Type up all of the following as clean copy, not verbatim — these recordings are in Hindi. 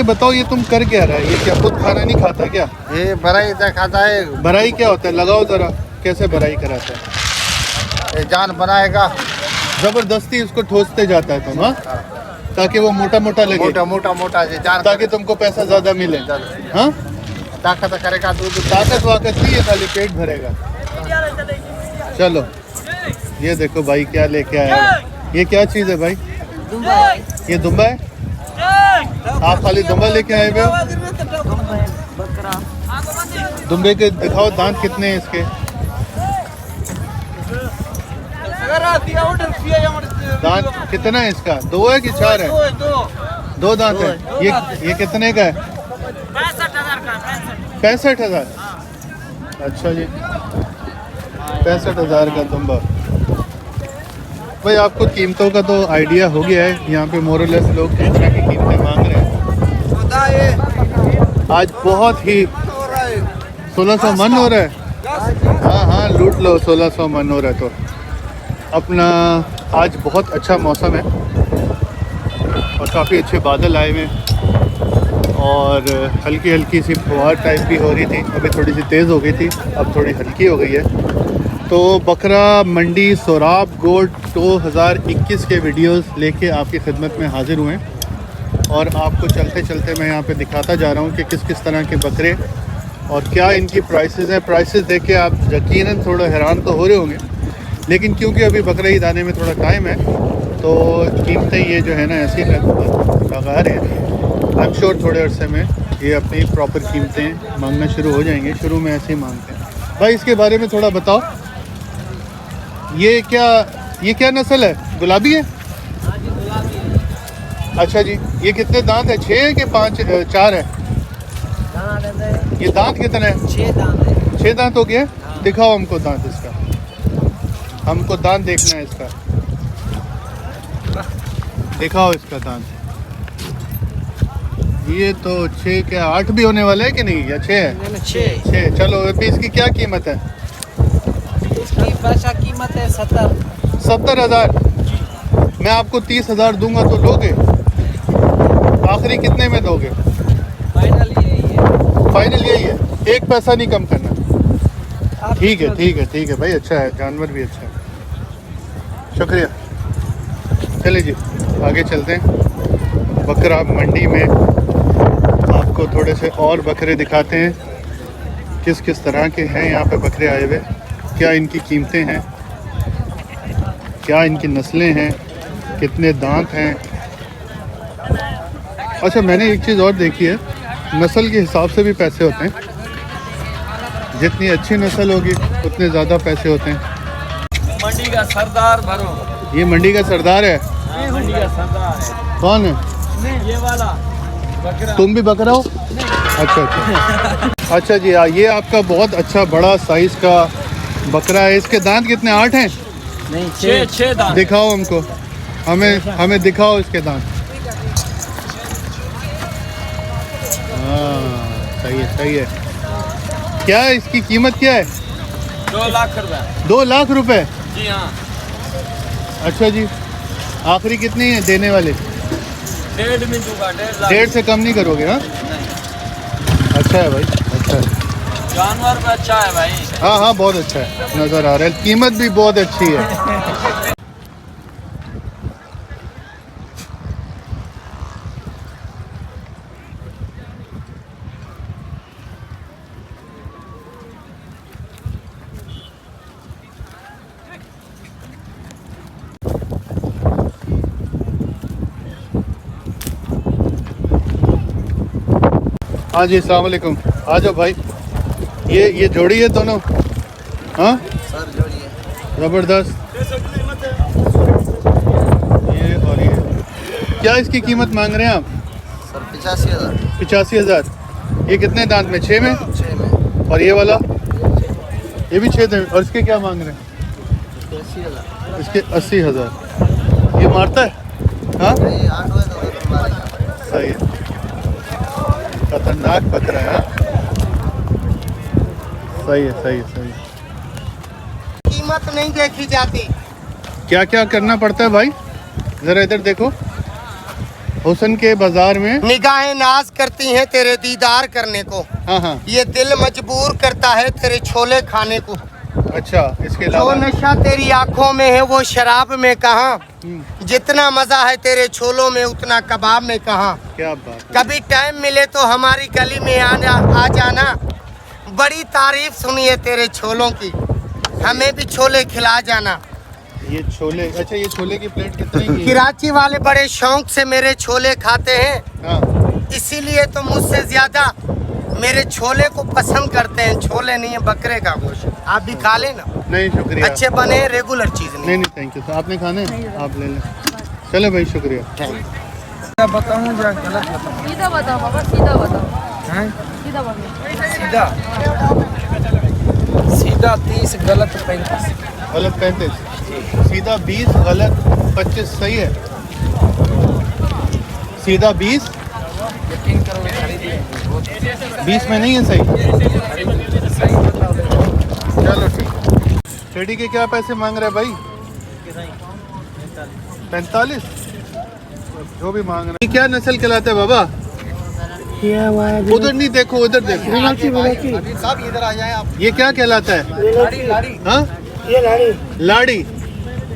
ये बताओ, ये तुम कर क्या रहा है? ये क्या खुद खाना नहीं खाता क्या? ये भराई खाता है। भराई क्या होता है? लगाओ जरा, कैसे भराई कराता है? ये जान बनाएगा, जबरदस्ती उसको ठोसते जाता है तुम, हाँ? ताकि वो मोटा मोटा लगे, मोटा मोटा मोटा ये जान, ताकि तुमको पैसा ज्यादा मिले, हाँ? ताकत करेगा, दूध ताकत वाकत नहीं है, खाली पेट भरेगा। चलो ये देखो भाई क्या लेके आया है। ये क्या चीज़ है भाई? ये दुम्बा है? आप खाली दुम्बा लेके आए हुए हो? दुम्बे के दिखाओ दांत कितने हैं इसके? दांत कितना है इसका? 2 है कि 4 है? 2 दांत है। ये कितने का है? 65,000। अच्छा जी, 65,000 का दुम्बा। भाई आपको कीमतों का तो आइडिया हो गया है। यहाँ पे मोरलेस लोग किस तरह की कीमतें मांग रहे हैं। आज बहुत ही 1600 मन हो रहा है। हाँ हाँ, लूट लो, 1600 मन हो रहा है। तो अपना आज बहुत अच्छा मौसम है और काफ़ी अच्छे बादल आए हुए हैं और हल्की हल्की सी फुहार टाइप भी हो रही थी। अभी थोड़ी सी तेज़ हो गई थी, अब थोड़ी हल्की हो गई है। तो बकरा मंडी सोराब गोट 2021 के वीडियोस लेके आपकी खिदमत में हाज़िर हुए हैं और आपको चलते चलते मैं यहाँ पे दिखाता जा रहा हूँ कि किस किस तरह के बकरे और क्या इनकी प्राइसेस हैं। प्राइसेस देख के आप यकीनन थोड़ा हैरान तो हो रहे होंगे, लेकिन क्योंकि अभी बकरा ईद आने में थोड़ा टाइम है तो कीमतें ये जो है ना ऐसी लगा रहे हैं। आई एम श्योर थोड़े अरसे में ये अपनी प्रॉपर कीमतें मांगना शुरू हो जाएंगे। शुरू में ऐसे ही मांगते हैं। भाई इसके बारे में थोड़ा बताओ, ये क्या नस्ल है? गुलाबी है? अच्छा जी, ये कितने दांत है? 6 है कि 5 4 है? ये दांत कितने हैं? 6 दांत है। 6 दांत हो गए? दिखाओ हमको दांत इसका, हमको दांत देखना है इसका। दिखाओ इसका दांत। ये तो 6 क्या 8 भी होने वाले है कि नहीं? या 6 है? 6। चलो अभी इसकी क्या कीमत है? इसकी पैसा कीमत है 70,000। मैं आपको 30,000 दूंगा तो लोगे? आखिरी कितने में दोगे? फाइनल यही है। फाइनल यही है, एक पैसा नहीं कम करना। ठीक है ठीक है ठीक है भाई, अच्छा है, जानवर भी अच्छा है, शुक्रिया। चलिए जी आगे चलते हैं। बकरा मंडी में आपको थोड़े से और बकरे दिखाते हैं, किस किस तरह के हैं यहाँ पे बकरे आए हुए, क्या इनकी कीमतें हैं, क्या इनकी नस्लें हैं, कितने दांत हैं। अच्छा मैंने एक चीज़ और देखी है, नस्ल के हिसाब से भी पैसे होते हैं। जितनी अच्छी नस्ल होगी उतने ज़्यादा पैसे होते हैं। मंडी का सरदार भरो। ये मंडी का सरदार है? मंडी का सरदार है। कौन है? ये वाला बकरा। तुम भी बकरा हो? अच्छा अच्छा अच्छा जी हाँ, ये आपका बहुत अच्छा बड़ा साइज़ का बकरा है। इसके दांत कितने? 8 हैं? नहीं 6 दांत। दिखाओ हमको, हमें दिखाओ इसके दांत। हाँ सही है। क्या है इसकी कीमत? क्या है? 2 लाख रुपए। 2 लाख रुपए? जी हाँ। अच्छा जी, आखिरी कितनी है देने वाले? 1.5 में दूंगा। 1.5 लाख। 1.5 से कम नहीं करोगे? हाँ अच्छा है भाई, अच्छा है, जानवर भी अच्छा है भाई। हाँ हाँ बहुत अच्छा है, नज़र आ रहा है। कीमत भी बहुत अच्छी है। हाँ जी अस्सलाम वालेकुम। आ जाओ भाई। ये जोड़ी है दोनों? हाँ सर जोड़ी है। ज़बरदस्त। ये और ये क्या इसकी कीमत मांग रहे हैं आप? सर 85,000। 85,000। ये कितने दांत में? 6 में? 6 में। और ये वाला? ये भी 6 में। और इसके क्या मांग रहे हैं? 80,000। इसके 80,000। ये मारता है? हाँ सही है, खतरनाक बकरा है। सही है। कीमत नहीं देखी जाती। क्या क्या करना पड़ता है भाई? ज़रा इधर देखो, हुसन के बाजार में। निगाहें नाज करती हैं तेरे दीदार करने को, हाँ हाँ, ये दिल मजबूर करता है तेरे छोले खाने को। अच्छा इसके जो अलावा नशा तेरी आंखों में है वो शराब में कहाँ, जितना मजा है तेरे छोलों में उतना कबाब में कहाँ। क्या बात, कभी टाइम मिले तो हमारी गली में आ जाना, बड़ी तारीफ सुनी है तेरे छोलों की, हमें भी छोले खिला जाना। ये छोले, अच्छा ये छोले की प्लेट कितने की है? कराची वाले बड़े शौक से मेरे छोले खाते हैं, हाँ, इसीलिए तो मुझसे ज्यादा मेरे छोले को पसंद करते हैं। छोले नहीं है, बकरे का गोश्त। आप भी खा लेना, नहीं शुक्रिया, अच्छे बने, रेगुलर चीज नहीं नहीं। नहीं थैंक यू। तो आपने खाने आप ले लें। चलो भाई शुक्रिया। बताऊँ या गलत बताऊँ? सीधा बताओ बाबा, सीधा बताओ। हैं? सीधा बताओ। सीधा सीधा 30, गलत 35। गलत 35, सीधा 20, गलत 25, सही है। सीधा 20, यकीन करो ये खरीदी 20 में नहीं है सही। सही बताओ। चलो ठीक। टेडी के क्या पैसे मांग रहे हैं भाई? 45, जो भी मांग रहे हैं। ये क्या नस्ल कहलाता है बाबा? उधर नहीं देखो, उधर देखो। साहब इधर आ जाए आप। ये क्या कहलाता है? लाड़ी लाड़ी। हाँ, ये लाड़ी लाड़ी।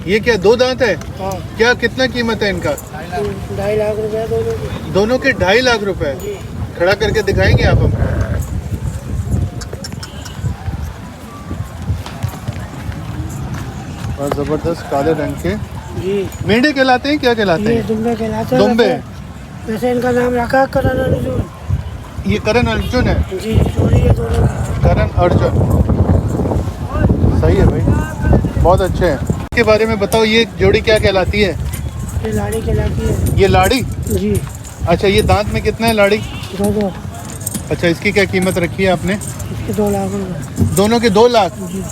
ये क्या 2 दांत है? हाँ, क्या कितना कीमत है इनका? 2.5 लाख रुपए दोनों दोनों के 2.5 लाख रुपए। खड़ा करके दिखाएंगे आप हमको? और जबरदस्त काले रंग के जी। मेंढे कहलाते हैं, क्या कहलाते ये हैं? दुम्बे कहलाते हैं। दुम्बे। वैसे इनका नाम रखा है करण अर्जुन। ये करण अर्जुन है। जी, जोड़ी है दोनों की। करण अर्जुन, सही है भाई, बहुत अच्छे हैं। इसके बारे में बताओ, ये जोड़ी क्या कहलाती है? ये लाड़ी कहलाती है। ये लाड़ी। जी, अच्छा, ये दांत में कितना है लाड़ी? 2 अच्छा, इसकी क्या कीमत रखी है आपने? इसके 2 लाख रुपए। दोनों के 2 लाख। जी,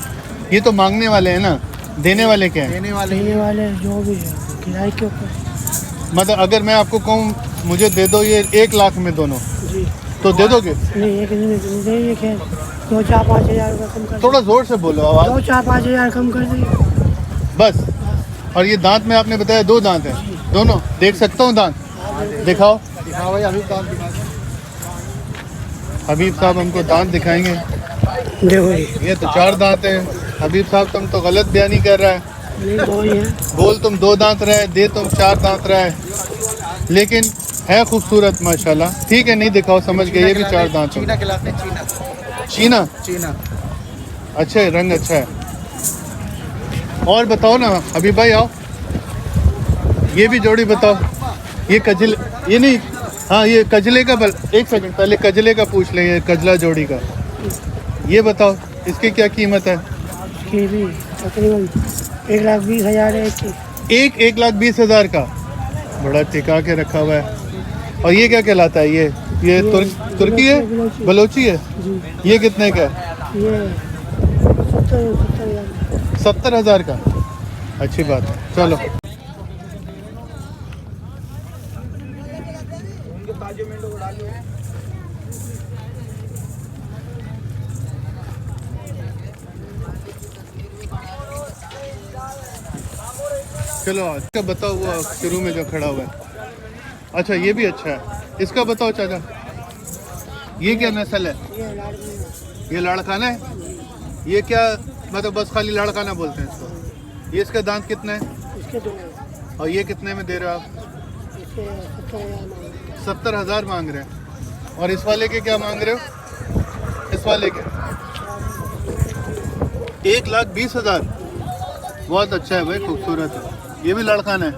ये तो मांगने वाले हैं ना, देने वाले क्या है? देने वाले लेने वाले जो भी है किराए के ऊपर। मतलब अगर मैं आपको कहूँ मुझे दे दो ये 1 लाख में दोनों, जी, तो दे दोगे? नहीं एक दिन में देंगे। खैर 2-4-5 हज़ार रुपये कम कर। थोड़ा जोर से बोलो, आवाज़। 2-4-5 हज़ार कम कर देंगे बस। और ये दांत में आपने बताया 2 दांत हैं दोनों, देख सकता हूँ दांत? दिखाओ। दिखाओ भाई, अभी दांत दिखा। हबीब साहब हमको दांत दिखाएंगे। देखो जी। ये तो 4 दांत हैं। हबीब साहब तुम तो गलत बयानी कर रहा है। नहीं 2 ही है। बोल तुम 2 दांत रहे, दे तुम 4 दांत रहे, लेकिन है खूबसूरत माशाल्लाह। ठीक है, नहीं दिखाओ, समझ गए, ये भी 4 दांत हैं। चीना खिलाते हैं, चीना। चीना, चीना। अच्छा है, रंग अच्छा है। और बताओ ना हबीब भाई, आओ, ये भी जोड़ी बताओ। ये कजल, ये नहीं, हाँ ये कजले का एक सेकंड पहले कजले का पूछ लें, ये कजला जोड़ी का। ये बताओ इसकी क्या कीमत है? इसकी भी तकरीबन 1,20,000 है इसकी। 1,20,000 का, बड़ा टिका के रखा हुआ है। और ये क्या कहलाता है? ये तुर्की है, बलोची है। जी, ये कितने का है? ये 70,000। 70,000 का, अच्छी बात है। चलो चलो, इसका बताओ, वो शुरू में जो खड़ा हुआ है। अच्छा, ये भी अच्छा है, इसका बताओ चाचा। ये क्या नस्ल है? ये लाड़काना है। ये क्या मतलब बस खाली लाड़काना बोलते हैं इसको? ये इसका दांत कितना है? इसके 2 और ये कितने में दे रहे हो आप? इसके 70,000 70,000 मांग रहे हैं। और इस वाले के क्या मांग रहे हो? इस वाले के 1,20,000। बहुत अच्छा है भाई, खूबसूरत है। ये भी लड़काना है,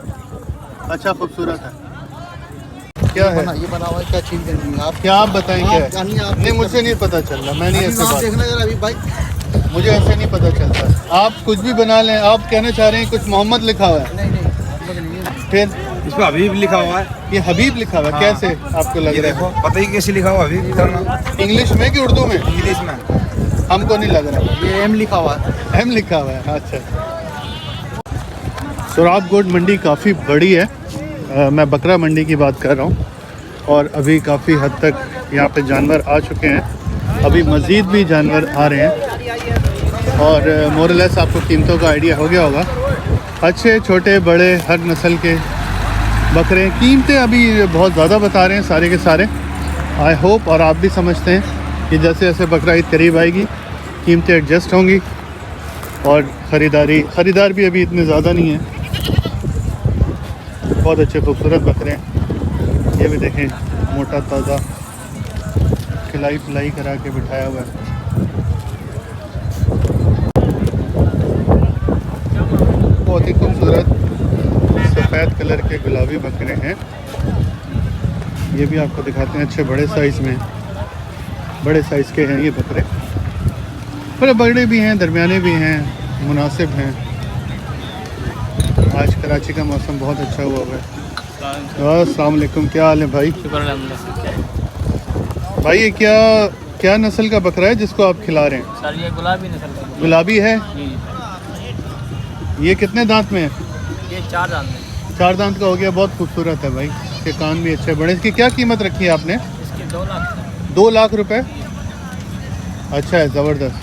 अच्छा खूबसूरत है। क्या है ये बना हुआ है, क्या चीज करनी है आप? क्या आप बताएं क्या है? जानिए आप। नहीं, मुझसे नहीं पता चल रहा, मैं नहीं ऐसे आप बात, देखना जरा अभी भाई। मुझे ऐसे नहीं पता चलता। आप कुछ भी बना लें। आप कहना चाह रहे हैं कुछ मोहम्मद लिखा हुआ है, नहीं मोहम्मद नहीं है। फिर इस पर हबीब लिखा हुआ है। ये हबीब लिखा हुआ है। कैसे आपको लग ये रहा देखो, पता ही कैसे लिखा हुआ हबीब करना, है? इंग्लिश में कि उर्दू में? इंग्लिश में। हमको नहीं लग रहा। ये एम लिखा हुआ है। एम लिखा हुआ है, अच्छा। सोराब गोट मंडी काफ़ी बड़ी है। मैं बकरा मंडी की बात कर रहा हूँ। और अभी काफ़ी हद तक यहाँ पे जानवर आ चुके हैं, अभी मज़ीद भी जानवर आ रहे हैं। और मोरलेस आपको कीमतों का आइडिया हो गया होगा। अच्छे छोटे बड़े हर नस्ल के बकरे। कीमतें अभी बहुत ज़्यादा बता रहे हैं सारे के सारे। आई होप और आप भी समझते हैं कि जैसे जैसे बकरा ईद करीब आएगी कीमतें एडजस्ट होंगी और ख़रीदार भी अभी इतने ज़्यादा नहीं है। बहुत अच्छे खूबसूरत बकरे हैं। ये भी देखें, मोटा ताज़ा खिलाई पिलाई करा के बिठाया हुआ है। बहुत ही खूबसूरत सफ़ेद कलर के गुलाबी बकरे हैं। ये भी आपको दिखाते हैं, अच्छे बड़े साइज़ में, बड़े साइज़ के हैं ये बकरे। बड़े बड़े भी हैं, दरमियाने भी हैं, मुनासिब हैं। आज कराची का मौसम बहुत अच्छा हुआ है। अस्सलाम वालेकुम, क्या हाल है भाई? भाई ये क्या नस्ल का बकरा है जिसको आप खिला रहे हैं? सर ये गुलाबी नस्ल का गुलाबी है। जी। ये कितने दांत में है? ये 4 दांत में। 4 दांत का हो गया। बहुत खूबसूरत है भाई, इसके कान भी अच्छे बड़े। इसकी क्या कीमत रखी है आपने? इसके 2 लाख। 2 लाख रुपए। अच्छा है, ज़बरदस्त।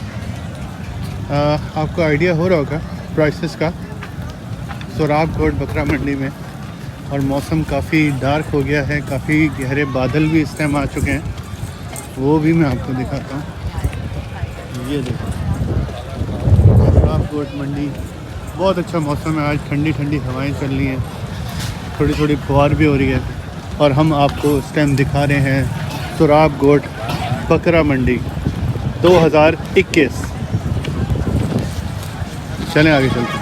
आपको आइडिया हो रहा होगा प्राइसेस का। सोराब कोट बकरा मंडी में, और मौसम काफ़ी डार्क हो गया है, काफ़ी गहरे बादल भी इस टाइम आ चुके हैं। वो भी मैं आपको दिखाता हूँ। ये देखो सोराब कोट मंडी, बहुत अच्छा मौसम है आज। ठंडी ठंडी हवाएं चल रही हैं, थोड़ी थोड़ी फुहार भी हो रही है। और हम आपको इस टाइम दिखा रहे हैं सोराब कोट बकरा मंडी 2021। चलें आगे चलते हैं।